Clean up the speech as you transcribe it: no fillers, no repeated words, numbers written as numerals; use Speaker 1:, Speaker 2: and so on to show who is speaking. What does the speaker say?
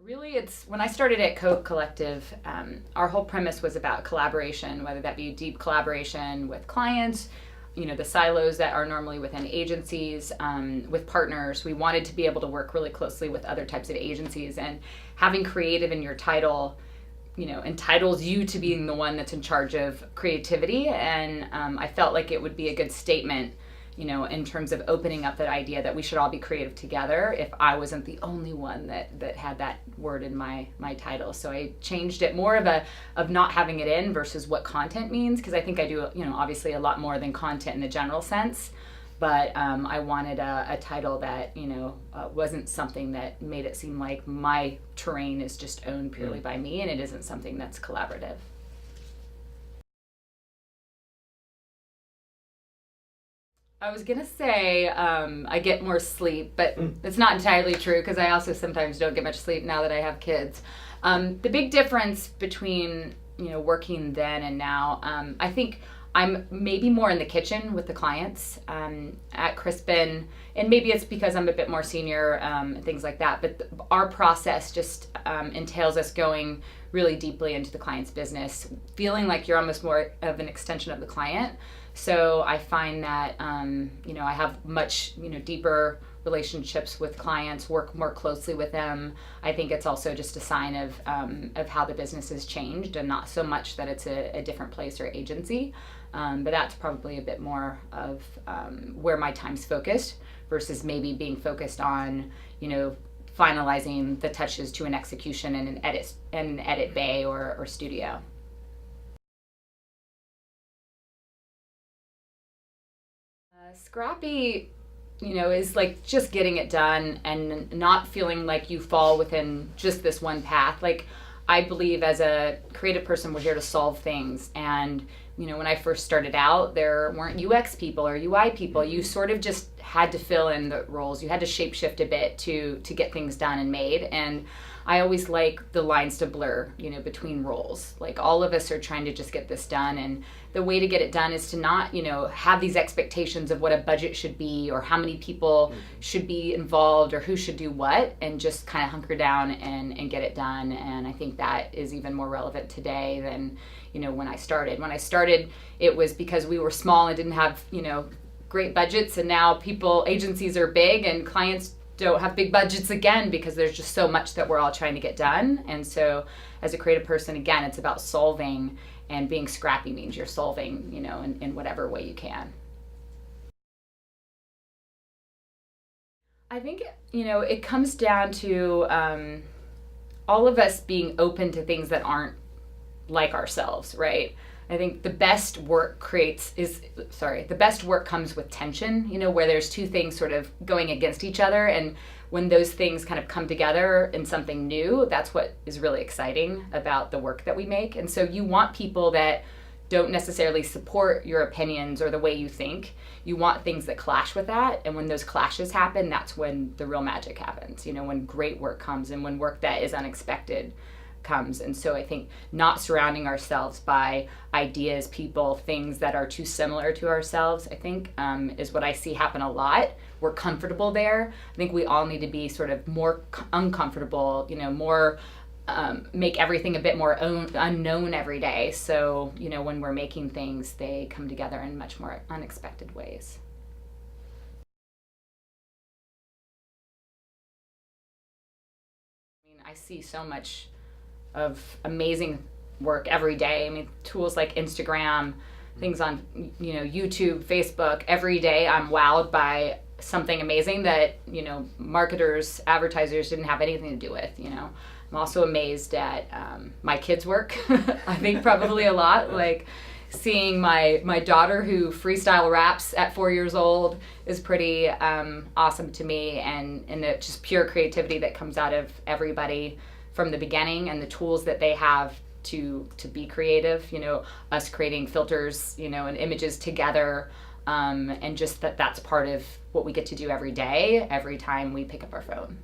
Speaker 1: Really, it's when I started at Coke Collective, our whole premise was about collaboration, whether that be deep collaboration with clients, the silos that are normally within agencies, with partners. We wanted to be able to work really closely with other types of agencies, and having creative in your title, entitles you to being the one that's in charge of creativity. And I felt like it would be a good statement, in terms of opening up that idea that we should all be creative together if I wasn't the only one that had that word in my title. So I changed it more of not having it in versus what content means, because I think I do, obviously a lot more than content in the general sense. But I wanted a title that, wasn't something that made it seem like my terrain is just owned purely by me, and it isn't something that's collaborative. I was gonna say I get more sleep, but it's not entirely true because I also sometimes don't get much sleep now that I have kids. The big difference between working then and now, I think I'm maybe more in the kitchen with the clients at Crispin, and maybe it's because I'm a bit more senior and things like that. But our process just entails us going really deeply into the client's business, feeling like you're almost more of an extension of the client. So I find that I have much deeper relationships with clients, work more closely with them. I think it's also just a sign of how the business has changed, and not so much that it's a different place or agency. But that's probably a bit more of where my time's focused versus maybe being focused on finalizing the touches to an execution in an edit bay or studio. Scrappy, is like just getting it done and not feeling like you fall within just this one path. Like, I believe as a creative person, we're here to solve things. And, when I first started out, there weren't UX people or UI people. You sort of just had to fill in the roles. You had to shapeshift a bit to get things done and made. And I always like the lines to blur, between roles. Like, all of us are trying to just get this done. And the way to get it done is to not, have these expectations of what a budget should be or how many people should be involved or who should do what, and just kind of hunker down and get it done. And I think that is even more relevant today than, when I started. When I started, it was because we were small and didn't have, great budgets. And now agencies are big and clients don't have big budgets again, because there's just so much that we're all trying to get done. And so as a creative person, again, it's about solving, and being scrappy means you're solving, in whatever way you can. I think, it comes down to all of us being open to things that aren't like ourselves, right? I think the best work comes with tension, where there's two things sort of going against each other. And when those things kind of come together in something new, that's what is really exciting about the work that we make. And so you want people that don't necessarily support your opinions or the way you think. You want things that clash with that. And when those clashes happen, that's when the real magic happens, when great work comes and when work that is unexpected comes. And so I think not surrounding ourselves by ideas, people, things that are too similar to ourselves, I think is what I see happen a lot. We're comfortable there. I think we all need to be sort of more uncomfortable, more make everything a bit more unknown every day. So, when we're making things, they come together in much more unexpected ways. I see so much of amazing work every day. I mean, tools like Instagram, things on, YouTube, Facebook, every day I'm wowed by something amazing that, marketers, advertisers didn't have anything to do with, I'm also amazed at my kids' work. I think probably a lot. Like, seeing my daughter who freestyle raps at 4 years old is pretty awesome to me, and the just pure creativity that comes out of everybody from the beginning, and the tools that they have to be creative, us creating filters, and images together, and just that's part of what we get to do every day, every time we pick up our phone.